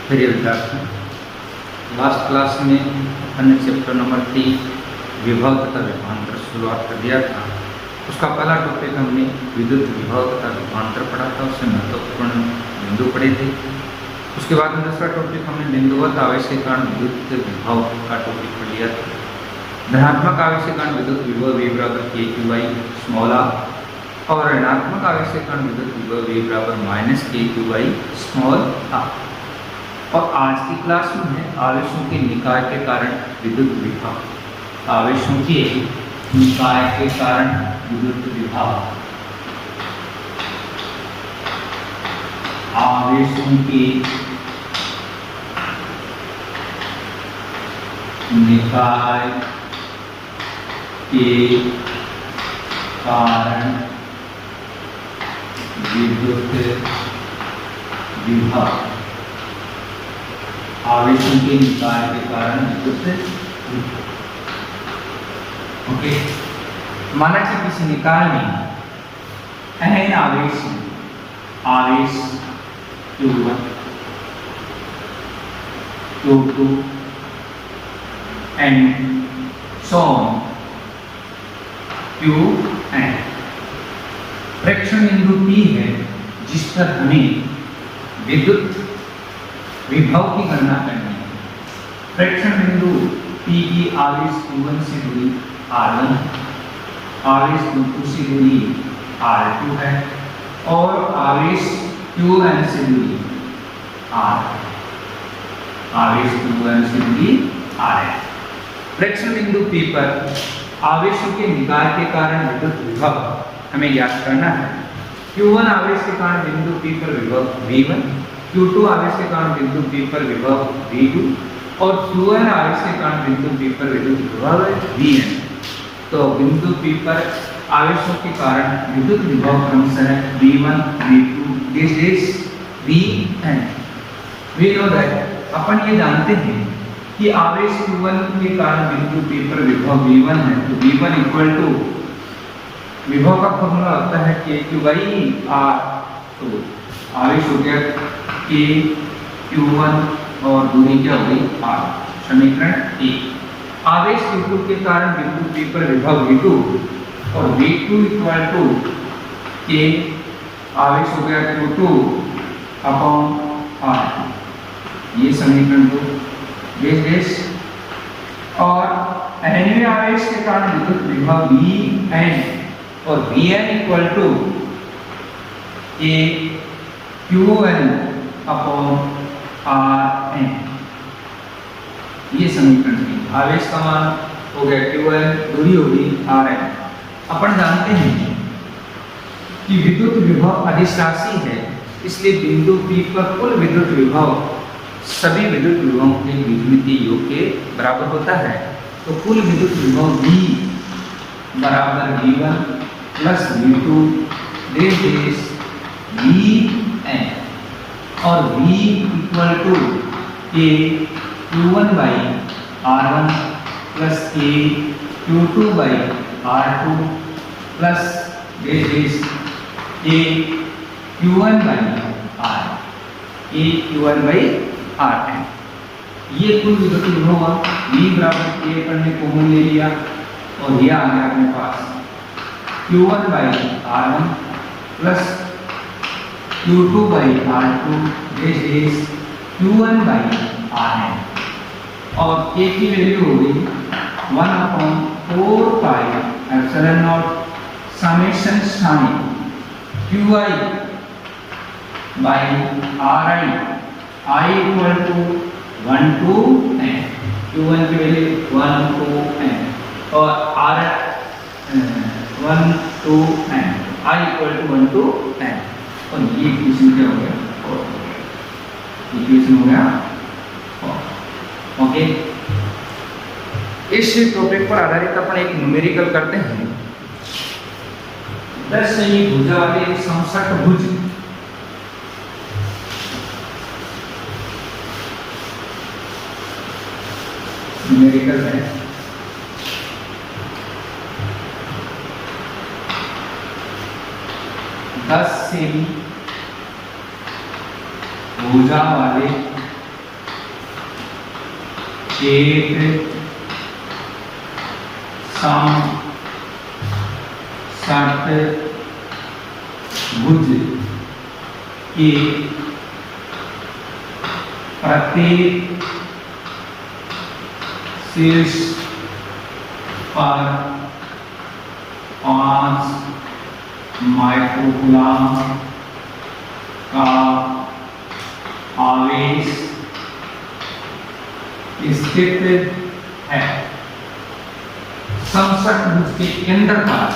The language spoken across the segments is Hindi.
प्रिय विद्यार्थियों, लास्ट क्लास में अपन ने चैप्टर नंबर 3 विभव तथा विभवांतर शुरुआत कर दिया था। उसका पहला टॉपिक हमने विद्युत विभव तथा विभवांतर पढ़ा था, उससे महत्वपूर्ण बिंदु पढ़े थे। उसके बाद में दूसरा टॉपिक हमने बिंदुवत आवेश के कारण विद्युत विभव का टॉपिक पढ़ लिया था। धनात्मक आवेश के कारण विद्युत विभव V बराबर KQY स्मॉल r और ऋणात्मक आवेश के कारण विद्युत विभव V बराबर -KQY स्मॉल r। और आज की क्लास में है आवेशों के निकाय के कारण विद्युत विभव। आवेशों के निकाय के कारण विद्युत विभव। आवेशों के निकाय के कारण विद्युत विभव। आवेशों के निकाय के कारण विद्युत विभव। ओके, माना कि किसी निकाय में n आवेश Q1 Q2 and so on Qn। प्रेक्षण बिंदु P है जिस पर हमें विद्युत विभव की गणना करनी है। प्रेक्षण बिंदु P की आवेश Q1 से दूरी R1, आवेश Q2 से दूरी R2 है और आवेश Qn से दूरी R, आवेश Qn से दूरी R है। प्रेक्षण बिंदु P पर आवेशों के निकाय के कारण विद्युत विभव हमें ज्ञात करना है। Q1 आवेश के कारण बिंदु P पर विभव V1, Q2 आवेश के कारण बिंदु P पर विभव V2 और Qn आवेश के कारण बिंदु P पर विद्युत विभव Vn। तो बिंदु P पर आवेशों के कारण विद्युत विभव क्रमशः V1, V2, this is Vn। We know that अपन ये जानते हैं कि आवेश Q1 के कारण बिंदु P पर विभव V1 है, तो V1 इक्वल टू विभव का फॉर्मूला होता है KQY R। तो आवेश हो गया K Q1 और दूरी क्या हो गई R। समीकरण 1। आवेश Q2 के कारण बिंदु P पर विभव V2 और V2 इक्वल टू K आवेश हो गया Q2 अपॉन R। ये समीकरण 2 बेस और nवें आवेश के कारण विद्युत विभव Vn और Vn equal to K Qn upon Rn। ये समीकरण 3। आवेश का मान हो गया Qn, दूरी होगी Rn। अपन जानते हैं कि विद्युत विभव अदिश राशि है, इसलिए बिंदु P पर कुल विद्युत विभव सभी विद्युत विभवों के बीजगणितीय योग के बराबर होता है। तो कुल विद्युत विभव V बराबर V1 plus V2 this is Vn और V equal to K Q1 by R1 plus K Q2 by R2 plus this is K Q1 by R, K Q1 by Rn। ये कुल विद्युत विभव V बराबर K अपन ने कॉमन ले लिया और यह आ गया अपने पास Q1 by R1 plus Q2 by R2 this is Q1 by Rn और K की वैल्यू हो गई 1/4 pi epsilon not summation sign Qi by Ri I equal to 1 to n। Q1 की वैल्यू 1 to n और R 1 to n, I equal to 1 to n। और ये इक्वेशन क्या हो गया 4। इक्वेशन हो गया 4। ओके, इस टॉपिक पर आधारित अपन एक न्यूमेरिकल करते हैं। 10 सही भुजा वाले समसठ भुज न्यूमेरिकल है। 10 सेमी भुजा वाले शेष सम षट भुज के प्रत्येक शीर्ष पर 5 माइक्रोकूलम का आवेश स्थित है। समषट भुज के केंद्र पर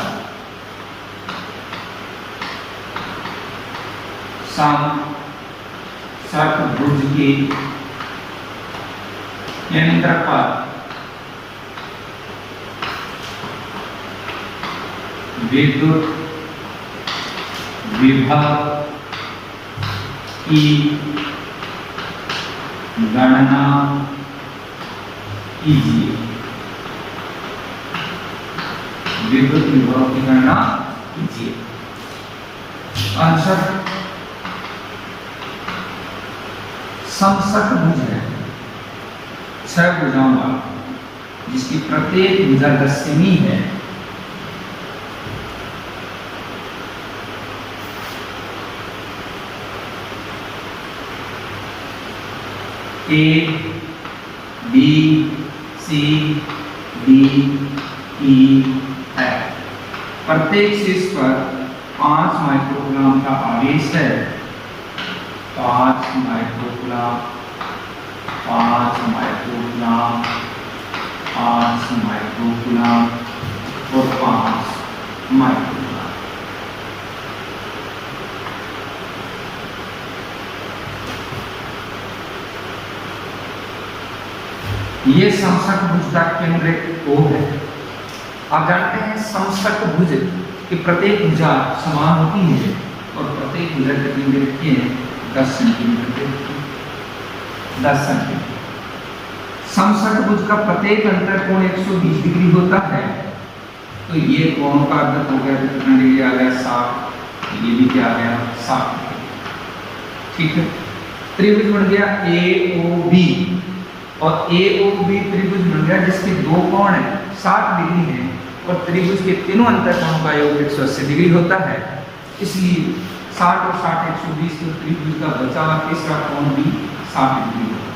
समषट भुज के केंद्र पर विद्युत विभव की गणना कीजिए। विद्युत विभव की गणना कीजिए। आंसर समषट भुज है, 6 भुजाओं वाला, जिसकी प्रत्येक भुजा 10 सेमी है। A, B, C, D, E है। प्रत्येक शीर्ष पर 5 माइक्रोकूलम का आवेश है। 5 माइक्रोकूलम, 5 माइक्रोकूलम, 5 माइक्रोकूलम और 5 माइक्रोकूलम। ये समषट भुज का केंद्र O है। आप जानते हैं समषट भुज की प्रत्येक भुजा समान होती है और प्रत्येक भुजा के केंद्र के 10 सेंटीमीटर। 10 सेंटीमीटर। समषट भुज का प्रत्येक अंतर कोण 120 डिग्री होता है। तो ये कोण का अंतर हो गया, कितना डिग्री आ गया? 60। ये भी क्या आ गया? 60। ठीक है। त्रिभुज बन गया AOB और AOB त्रिभुज बन गया जिसके 2 कोण है 60 डिग्री है और त्रिभुज के तीनों अंतर कोणों का योग 180 डिग्री होता है। इसलिए 60 और 60 120 तो त्रिभुज का बचा हुआ तीसरा कोण भी 60 डिग्री होगा।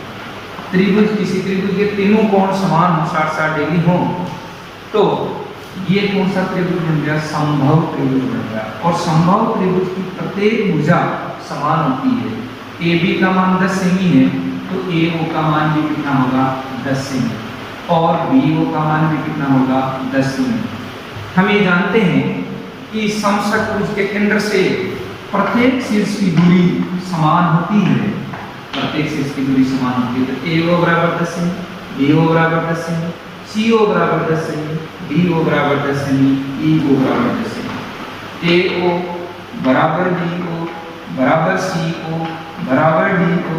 त्रिभुज, किसी त्रिभुज के तीनों कोण समान हो, 60-60 डिग्री हो, तो ये कौन सा त्रिभुज बन गया? समभव त्रिभुज बन गया। और समभव त्रिभुज की प्रत्येक भुजा समान होती है। AB का मान 10 सेमी है तो AO का मान भी कितना होगा? 10 सेमी और BO का मान भी कितना होगा? 10 सेमी। हम ये जानते हैं कि समषट भुज के केंद्र से प्रत्येक शीर्ष की दूरी समान होती है। प्रत्येक शीर्ष की दूरी समान होती है। तो AO बराबर 10 सेमी, BO बराबर 10 सेमी, CO बराबर 10 सेमी, DO बराबर 10 सेमी, EO बराबर 10 सेमी। AO बराबर BO बराबर CO बराबर DO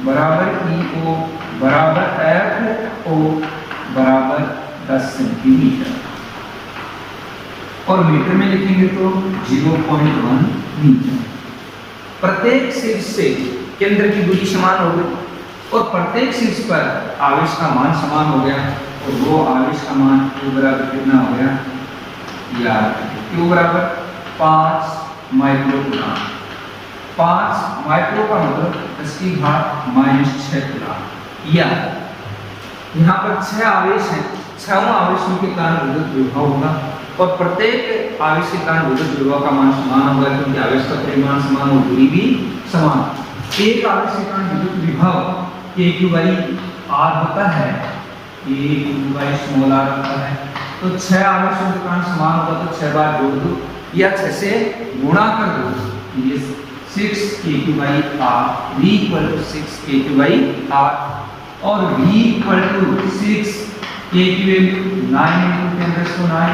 बराबर EO बराबर FO बराबर 10 सेंटीमीटर। और मीटर में लिखेंगे तो 0.1 मीटर। प्रत्येक शीर्ष से केंद्र की दूरी समान हो गई और प्रत्येक शीर्ष पर आवेश का मान समान हो गया और वो आवेश का मान Q बराबर कितना हो गया? याद Q बराबर 5 माइक्रोकूलम। 5 माइक्रो का मतलब 10⁻⁻⁶ कूलम। या यहाँ पर 6 आवेश हैं, 6 आवेशों के कारण विद्युत विभव होगा और प्रत्येक आवेश के कारण विद्युत विभव का मान समान होगा क्योंकि आवेश का परिमाण समान और दूरी भी समान। एक आवेश के कारण विद्युत विभव KQ/R होता है। KQ/r होता है। तो 6 आवेशों के कारण समान होगा तो 6 बार जोड़ दो या 6 से गुणा कर दो। ये 6 KQ/R, V = 6 KQ/R और V = 6 K की वैल्यू 9 × 10⁹,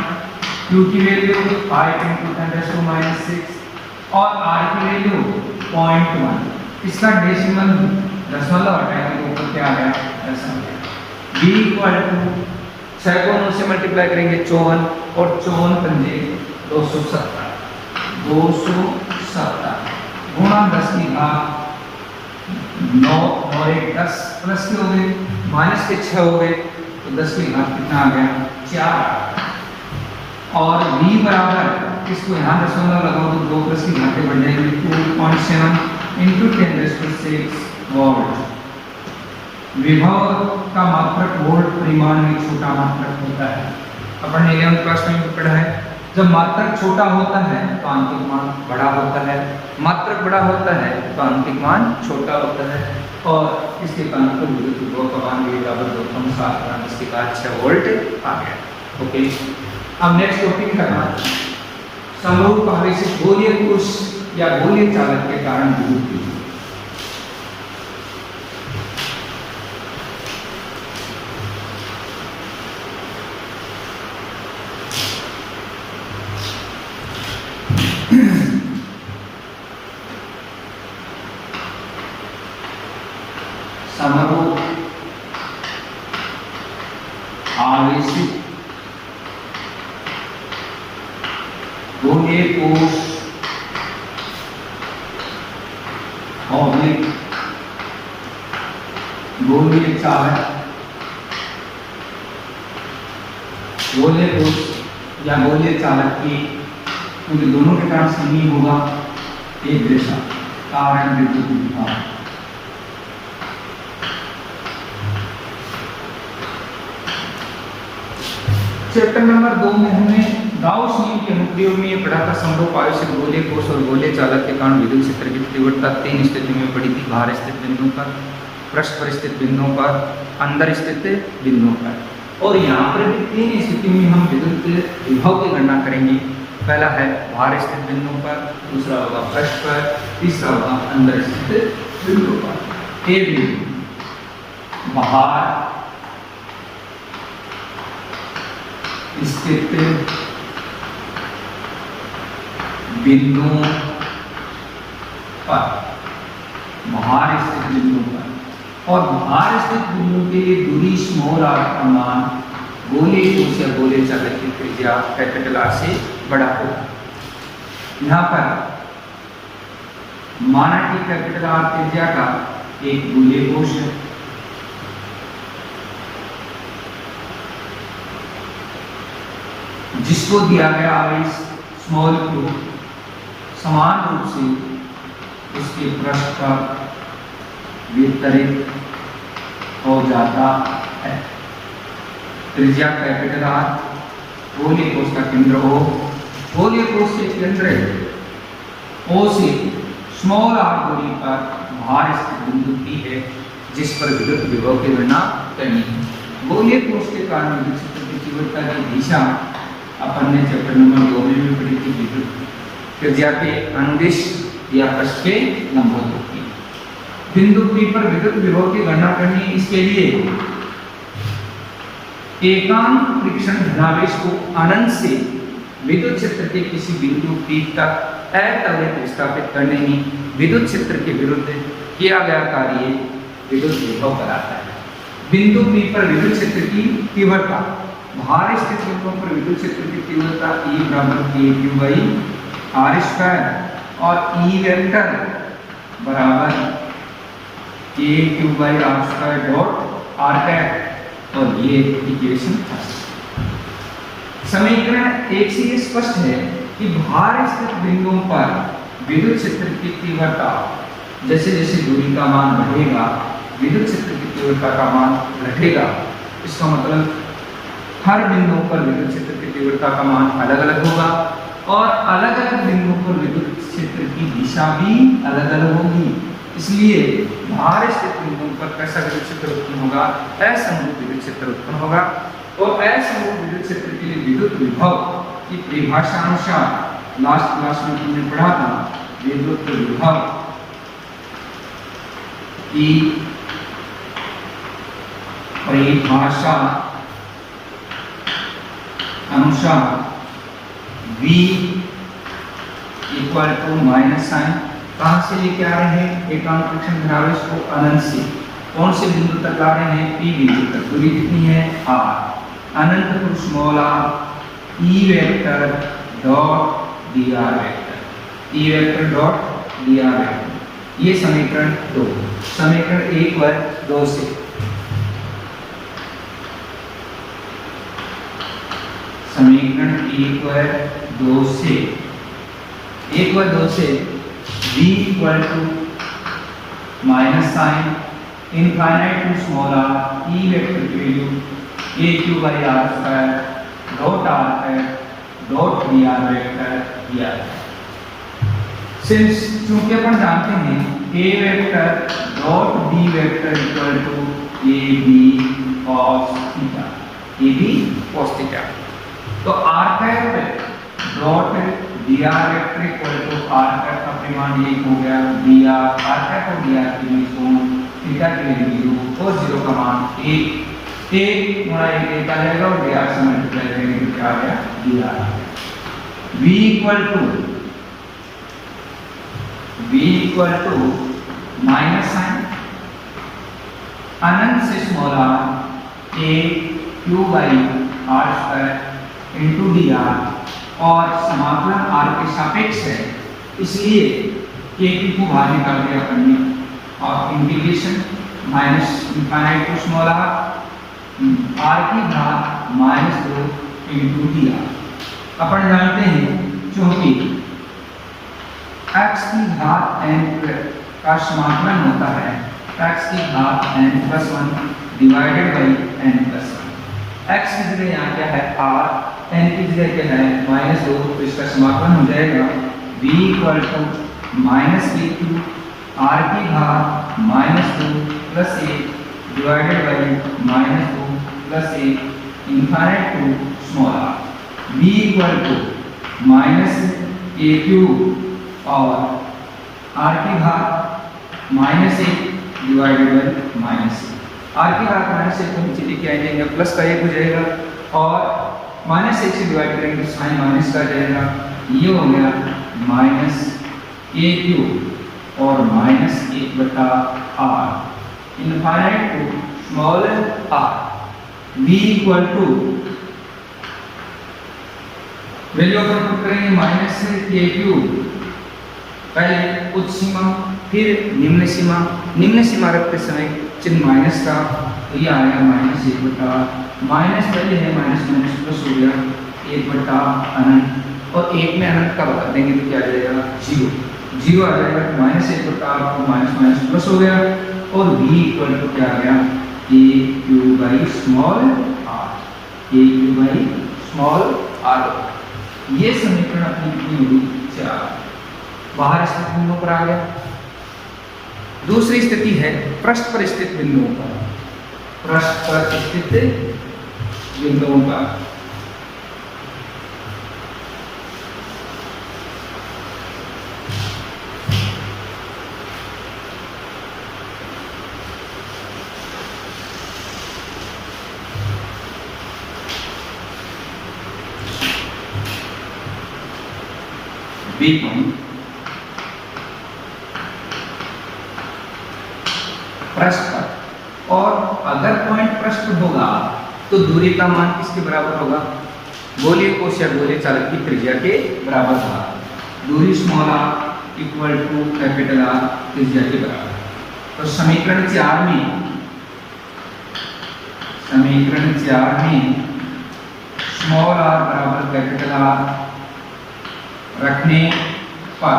Q की वैल्यू 5 × 10⁻⁶ और R की वैल्यू 0.1। इसका डेसिमल दशमलव हटाएंगे तो ऊपर क्या आ गया? दशमलव। V = 6 को 9 से मल्टीप्लाई करेंगे 54 और 54 पंजे 270 गुणा 10⁻⁻⁶ 9 और 1 10 प्लस के हो गए, माइनस के 6 हो गए, तो 10 के घात कितना आ गया 4। और v बराबर इसको यहाँ दशमलव लगाओ तो 2 प्लस की घातें बढ़ जाएंगी 2.7 × 10⁶ वोल्ट। विभव का मात्रक वोल्ट परिमाण में छोटा मात्रक होता है। अपन ने 11वीं क्लास में पढ़ा है, जब मात्रक छोटा होता है तो आंतरिक मान बड़ा होता है, मात्रक बड़ा होता है तो आंतरिक मान छोटा होता है, और इसके कारण पर विद्युत विभव का मान v बराबर 2.7 इसके बाद 6 वोल्ट आ गया। ओके, अब नेक्स्ट टॉपिक करना समरूप आवेशित गोलीय कोश या गोलीय चालक के कारण विद्युत विभव। समरूप आवेशित गोलीय कोश और गोलीय चालक, गोलीय कोश या गोलीय चालक की क्योंकि दोनों के कारण सही होगा एक दिशा कारण विद्युत विभव। चैप्टर नंबर 2 में हमने गाउस नियम के अनुप्रयोग में ये पढ़ा था समरूप आवेशित गोलीय कोश और गोलीय चालक के कारण विद्युत क्षेत्र की तीव्रता 3 स्थिति में पड़ी थी, बाहर स्थित बिंदु पर, पृष्ठ पर स्थित बिंदुओं पर, अंदर स्थित बिंदुओं पर। और यहाँ पर भी 3 स्थिति में हम विद्युत विभव की गणना करेंगे। पहला है बाहर स्थित बिंदुओं पर, दूसरा होगा पृष्ठ पर, तीसरा होगा अंदर स्थित बिंदुओं पर। ए बिंदु बाहर स्थित बिंदुओं पर, बाहर स्थित बिंदुओं पर, और बाहर स्थित बिंदुओं के लिए दूरी स्मॉल r का मान गोलीय कोश या गोलीय चालक की त्रिज्या कैपिटल R से बड़ा होगा। यहाँ पर माना कि कैपिटल R त्रिज्या का एक गोलीय कोश है, जिसको दिया गया आवेश स्मॉल q समान रूप से उसके पृष्ठ पर वितरित हो जाता है। त्रिज्या कैपिटल R, गोलीय कोश का केंद्र O, गोलीय कोश के केंद्र O से स्मॉल r दूरी पर बाहर स्थित बिंदु P है, जिस पर विद्युत विभव की गणना करनी है। गोलीय कोश के कारण विद्युत क्षेत्र की तीव्रता की दिशा अपन ने चैप्टर नंबर 2 में भी पढ़ी थी, विद्युत त्रिज्या के अनुदिश या पृष्ठ के लंबवत होती है। बिंदु P पर विद्युत विभव की गणना करनी, इसके लिए एकांक परीक्षण धनावेश को अनंत से विद्युत क्षेत्र के किसी बिंदु P तक अत्वरित विस्थापित करने में विद्युत क्षेत्र के विरुद्ध किया गया कार्य विद्युत विभव कराता है। बिंदु P पर विद्युत क्षेत्र की तीव्रता, बाहर स्थित बिंदुओं पर विद्युत क्षेत्र की तीव्रता E बराबर kq/r² और E वेक्टर बराबर kq/r² डॉट r और ये इक्वेशन समीकरण 1 से ये स्पष्ट है कि बाहर स्थित बिंदुओं पर विद्युत क्षेत्र की तीव्रता जैसे जैसे दूरी का मान बढ़ेगा विद्युत क्षेत्र की तीव्रता का मान घटेगा। इसका मतलब हर बिंदुओं पर विद्युत क्षेत्र की तीव्रता का मान अलग अलग होगा और अलग अलग बिंदुओं पर विद्युत क्षेत्र की दिशा भी अलग अलग होगी। इसलिए बाहर स्थित बिंदुओं पर कैसा विद्युत क्षेत्र उत्पन्न होगा? असमरूप विद्युत क्षेत्र उत्पन्न होगा। और असमरूप विद्युत क्षेत्र के लिए विद्युत विभव की परिभाषा अनुसार लास्ट क्लास में हमने पढ़ा था, विद्युत विभव की परिभाषा अनुसार V equal to minus sign कहां से लेके आ रहे हैं? एकांक परीक्षण धनावेश को अनंत से कौन से बिंदु तक ला रहे हैं? P बिंदु तक। दूरी कितनी है? R। अनंत to small r E vector dot dr vector, E vector dot dr vector. ये समीकरण 2। समीकरण 1 व 2 से समीकरण 1 व 2 से v equal to minus sign infinite to small r e vector की value a Q by R square dot R है डॉट बी आर वेक्टर दिया है। सिंस चूंकि अपन जानते हैं a vector dot b vector equal to a b cos theta, a b cos theta, तो r cap dot dr vector equal to r cap का परिमाण 1 हो गया, dr r कैप और dr के बीच कोण थीटा की वैल्यू 0 और 0 का मान 1 गुणा 1 आ जाएगा और dr से मल्टीप्लाई करेंगे तो क्या आ गया dr आ गया। v equal to minus sign अनंत से small r a Q by r square into dr और समाकलन r के सापेक्ष है, इसलिए k को बाहर निकाल दिया अपन ने और integration minus infinite to small r की घात -2 इंटू dr। अपन जानते हैं क्योंकि x की घात n का समाकलन होता है x की घात n+1 divided by n+1। x की जगह यहाँ क्या है r, n की जगह क्या है -2, तो इसका समाकलन हो जाएगा v equal to -a q r की घात -2 plus 1 divided by -2 plus 1 infinite to small r। v equal to -a q और r की घात -1 डिवाइडेड बाई -1, r की घात -1 को नीचे लेके आएंगे प्लस का 1 हो जाएगा और -1 से डिवाइड करेंगे तो साइन माइनस का जाएगा, ये हो गया -a क्यू और -1/r infinite to small r। v equal to value अपन पुट करेंगे -a क्यू, पहले उच्च सीमा फिर निम्न सीमा, निम्न सीमा रखते समय चिन्ह माइनस का, तो ये आएगा -1/, माइनस पहले है माइनस माइनस प्लस हो गया 1/, अनंत और 1 में अनंत का बता देंगे तो क्या आ जाएगा 0 आ जाएगा, -1/, और माइनस माइनस प्लस हो गया और v इक्वल टू क्या आ गया a Q by small r, a Q by small r। ये समीकरण अपनी कितनी होगी 4, बाहर स्थित बिंदुओं पर आ गया। दूसरी स्थिति है पृष्ठ पर स्थित बिंदुओं पर, पृष्ठ पर स्थित बिंदुओं पर। बी पॉइंट पृष्ठ पर, और अगर पॉइंट पृष्ठ पर होगा तो दूरी का मान किसके बराबर होगा, गोलीय कोश या गोलीय चालक की त्रिज्या के बराबर होगा। दूरी small r equal to capital R त्रिज्या के बराबर। तो समीकरण 4 में स्मॉल r बराबर कैपिटल R रखने पर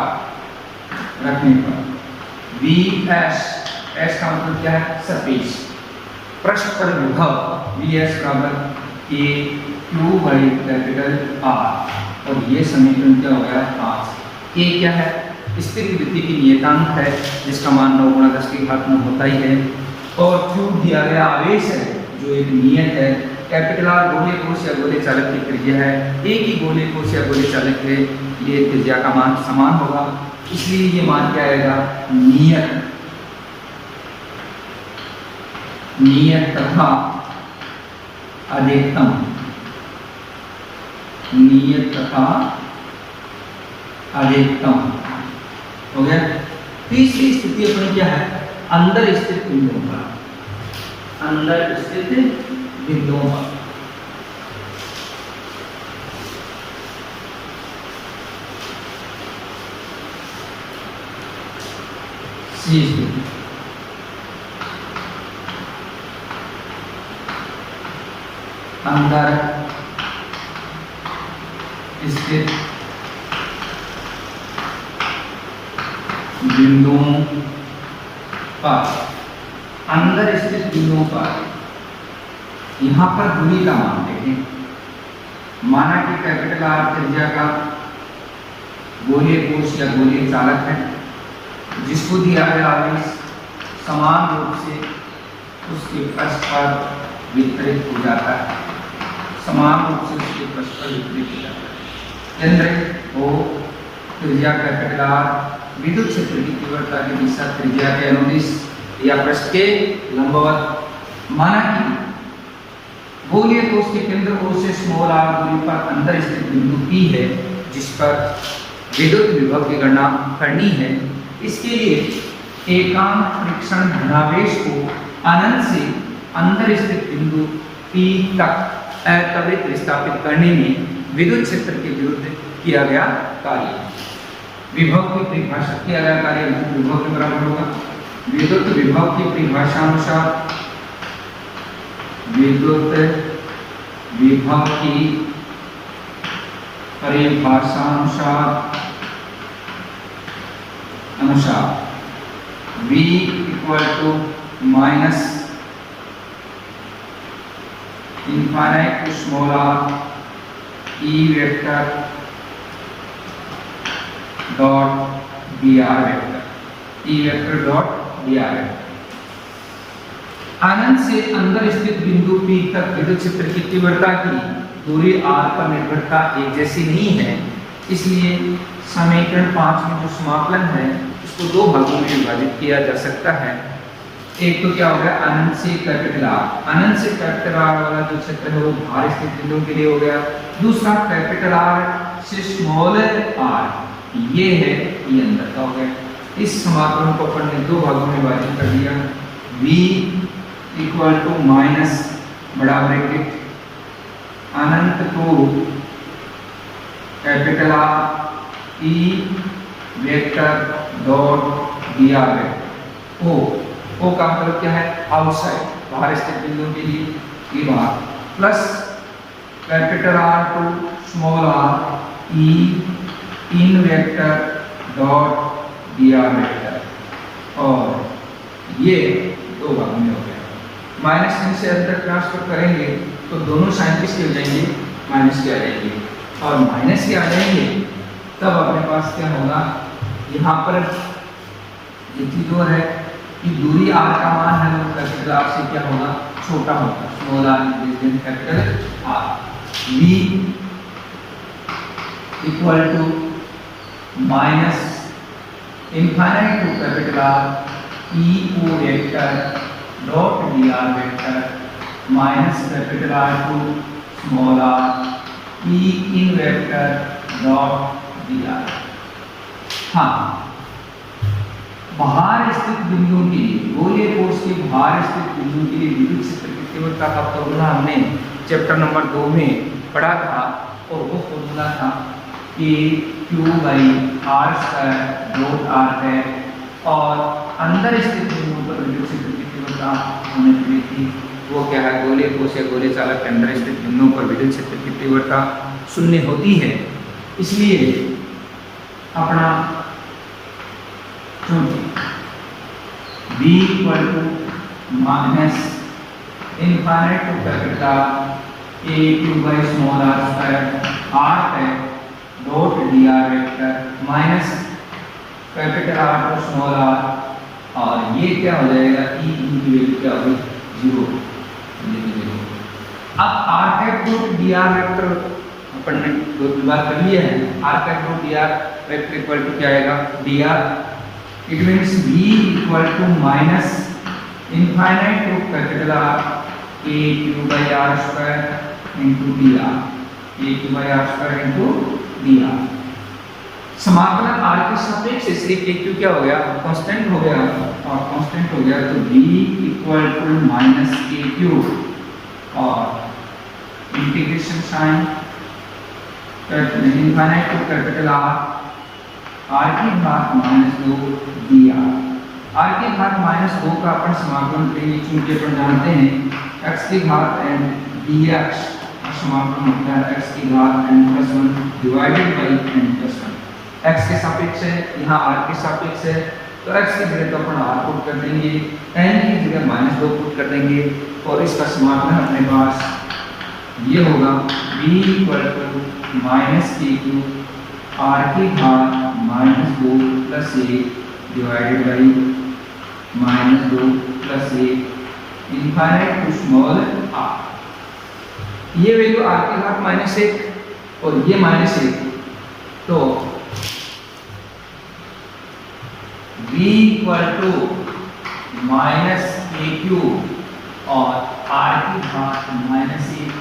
s का मतलब क्या है सरफेस, पृष्ठ पर विभव vs बराबर a Q by capital R, और ये समीकरण क्या हो गया 5। a क्या है स्थिर वृत्ति की नियतांक है जिसका मान 9 × 10⁻⁹ होता ही है, और q दिया गया आवेश है जो एक नियत है, कैपिटल R गोलीय कोश या गोलीय चालक की त्रिज्या है, a की गोलीय कोश या गोलीय चालक है, ये त्रिज्या का मान समान होगा, इसलिए ये मान क्या आएगा नियत तथा अधिकतम, नियत तथा अधिकतम हो गया। तीसरी स्थिति अपनी क्या है अंदर स्थित बिंदुओं पर, अंदर स्थित बिंदुओं पर। सी स्थिति अंदर स्थित बिंदुओं पर, अंदर स्थित बिंदुओं पर यहां पर दूरी का मान देखें। माना कि कैपिटल आर त्रिज्या का गोलीय कोश या गोलीय चालक है, जिसको दिया गया आवेश समान रूप से उसके पृष्ठ पर वितरित हो जाता है, समान रूप से उसके पृष्ठ पर वितरित हो जाता है। केंद्र ओ त्रिज्या कैपिटल आर, विद्युत क्षेत्र की तीव्रता की दिशा त्रिज्या के अनुदिश या पृष्ठ के लंबवत। माना कि गोलीय कोश के केंद्र O से स्मॉल r दूरी पर अंदर स्थित बिंदु P है, जिस पर विद्युत विभव की गणना करनी है। इसके लिए एकांक फ्रिक्शन धनावेश को अनंत से अंदर स्थित बिंदु P तक त्वरित विस्थापित करने में विद्युत क्षेत्र के विरुद्ध किया गया कार्य, विभव की परिभाषा किया गया कार्य विभव के बराबर होगा। विद्युत विभव की परिभाषा अनुसार, विद्युत विभव की परिभाषा अनुसार V equal to minus infinite to small r E vector dot dr vector, E vector dot dr vector. अनंत से अंदर स्थित बिंदु P तक विद्युत क्षेत्र की तीव्रता की दूरी r पर निर्भरता एक जैसी नहीं है, इसलिए समीकरण 5 में जो समाकलन है उसको दो भागों में विभाजित किया जा सकता है। एक तो क्या हो गया, अनंत से कैपिटल R, अनंत से कैपिटल R वाला जो क्षेत्र है वो बाहर स्थित बिंदुओं के लिए हो गया। दूसरा कैपिटल R से स्मॉल r, ये है, ये अंदर का हो गया। इस समाकलन को अपन ने दो भागों में विभाजित कर दिया। V इक्वल टू माइनस बड़ा ब्रैकेट अनंत to capital R E vector dot dr vector. ओ का मतलब क्या है, आउटसाइड, बाहर स्थित बिंदुओं के लिए ये बाहर, plus capital R to small r E in vector dot dr vector, और ये दो भागों में हो गया। माइनस चिन्ह से अंदर ट्रांसफर करेंगे तो दोनों साइन किसके हो जाएंगे, माइनस के आ जाएंगे, और माइनस के आ जाएंगे तब अपने पास क्या होगा, यहाँ पर ये चीज और है कि दूरी r का मान है वो कैपिटल R से क्या होगा, छोटा होगा, small r than capital R। V equal to minus infinite to capital R E O vector dot dr vector minus capital R to small r E in vector dot dr। हाँ, बाहर स्थित बिंदुओं के लिए, गोलीय कोश के बाहर स्थित बिंदुओं के लिए विद्युत क्षेत्र की तीव्रता का फॉर्मूला हमने चैप्टर नंबर 2 में पढ़ा था, और वो फॉर्मूला था कि Q by R square dot R है, और अंदर स्थित बिंदुओं पर विद्युत क्षेत्र की तीव्रता हमने पढ़ी थी, वो क्या है, गोलीय कोश या गोलीय चालक के अंदर स्थित बिंदुओं पर विद्युत क्षेत्र की तीव्रता शून्य होती है। इसलिए अपना V equal to minus infinite to capital A Q by small r square R है dot dr vector minus capital R to small r, और ये क्या हो जाएगा, E की वैल्यू क्या होगी, 0। अब r cap dot dr vector अपन ने दो बार कर लिया है, r cap dot dr vector equal to क्या आएगा, dr। It means V equal to minus infinite to capital R A Q by R square into dr, A Q by R square into dr। समाकलन R के सापेक्ष इसलिए A Q क्या हो गया, कांस्टेंट हो गया, और कांस्टेंट हो गया तो V equal to minus A Q, और integration sign infinite to capital R, R की घात माइनस 2 dr, r की घात -2 का अपन समाकलन करेंगे, क्योंकि अपन जानते हैं x की घात n dx का समाकलन होता है x की घात n+1 divided by n+1। x के सापेक्ष है, यहाँ r के सापेक्ष है, तो x की जगह तो अपन r पुट कर देंगे, n की जगह -2 पुट कर देंगे और इसका समाकलन अपने पास ये होगा b -k r की घात -2 + 1 divided by -2 + 1 infinite to small r। ये वैल्यू r की घात -1 और ये -1, तो v = -k³ और r की घात -1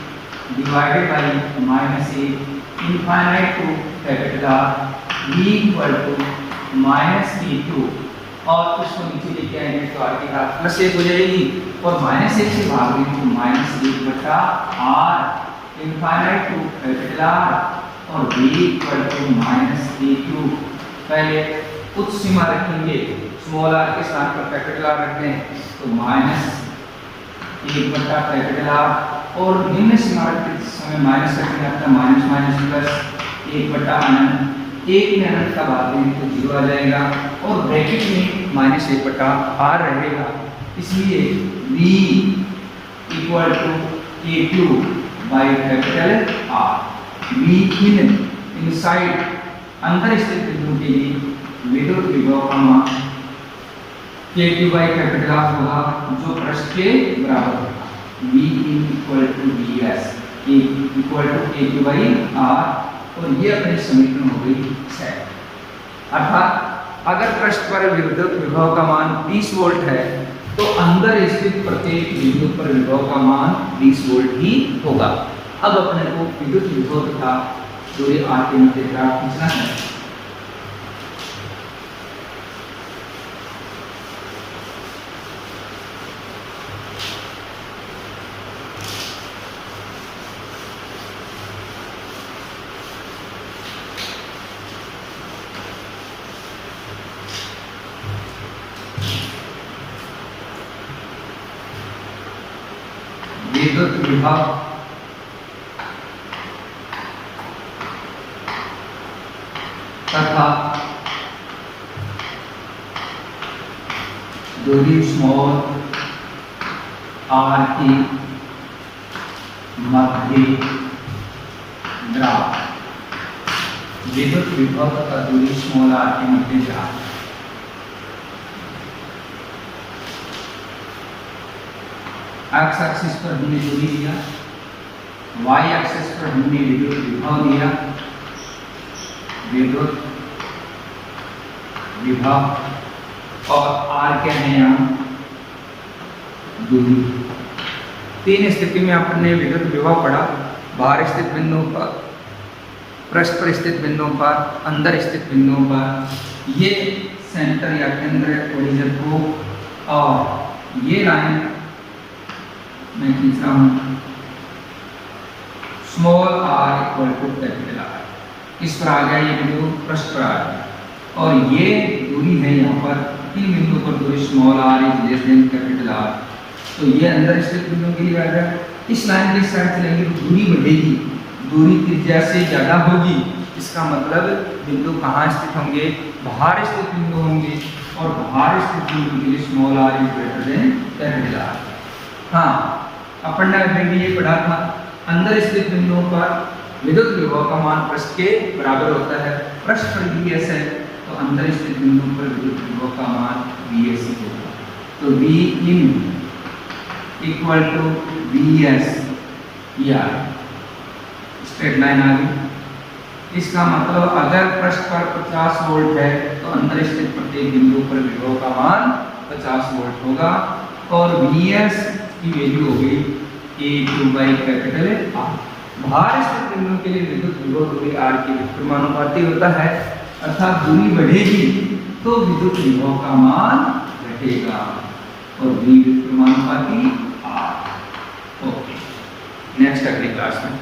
divided by -1 infinite to capital R। v -k³ और उसको नीचे लेके आएंगे तो r की घात +1 हो जाएगी और -1 से भाग देंगे तो -1/r infinite to capital R और v -k³। पहले उच्च सीमा रखेंगे, स्मॉल r के स्थान पर कैपिटल R रखते हैं तो -1/R और निम्न सीमा रखते समय माइनस रखने आता -+ 1/अनंत, 1 में अनंत का भाग देंगे तो 0 आ जाएगा और ब्रैकेट में -1/r रहेगा। इसलिए v = k³ by capital R। v inside अंदर स्थित बिंदु के लिए विद्युत विभव का मान k³ बाई कैपिटल R होगा, जो पृष्ठ के बराबर होगा। v = vs k³ by R और ये अपनी समीकरण हो गई 6। अर्थात अगर पृष्ठ पर विद्युत विभव का मान 20 वोल्ट है तो अंदर स्थित प्रत्येक बिंदु पर विभव का मान 20 वोल्ट ही होगा। अब अपने को विद्युत विभव तथा दूरी r के मध्य ग्राफ खींचना है। विद्युत विभव तथा दूरी स्मॉल r की मध्य ग्राफ। विद्युत विभव तथा दूरी स्मॉल r की मध्य ग्राफ। x एक्सिस पर हमने दूरी लिया, y एक्सिस पर हमने विद्युत विभव लिया, विद्युत विभव और r क्या है यहाँ दूरी। तीन स्थिति में आपने विद्युत विभव पढ़ा, बाहर स्थित बिंदुओं पर, पृष्ठ पर स्थित बिंदुओं पर, अंदर स्थित बिंदुओं पर। ये सेंटर या केंद्र ओरिजिन को और ये लाइन मैं खींच रहा हूं स्मॉल r = कैपिटल R। इस पर आ गया ये बिंदु, पृष्ठ पर आ गया और ये दूरी है यहाँ पर इन बिंदु पर दूरी स्मॉल r = कैपिटल R। तो ये अंदर स्थित बिंदु के लिए आ गया। इस लाइन के साइड चलेंगे तो दूरी बढ़ेगी, दूरी त्रिज्या से ज्यादा होगी। इसका मतलब बिंदु कहाँ स्थित होंगे, बाहर स्थित बिंदु होंगे और बाहर स्थित बिंदु के लिए स्मॉल r = कैपिटल R। हाँ, अपन ने ये पढ़ा था, अंदर स्थित बिंदुओं पर विद्युत विभव का मान पृष्ठ के बराबर होता है। पृष्ठ पर vs है तो अंदर स्थित बिंदुओं पर विद्युत विभव का मान vs होगा। तो Vin = vs, या स्ट्रेट लाइन आ गई। इसका मतलब अगर पृष्ठ पर 50 वोल्ट है तो अंदर स्थित प्रत्येक बिंदु पर विभव का मान 50 वोल्ट होगा और vs की वैल्यू हो गई k³ बाई कैपिटल R। बाहर स्थित बिंदु के लिए विद्युत विभव दूरी r के विपरीतानुपाती होता है, अर्थात दूरी बढ़ेगी तो विद्युत विभव का मान घटेगा और v विपरीतानुपाती R। ओके, नेक्स्ट अगली क्लास में।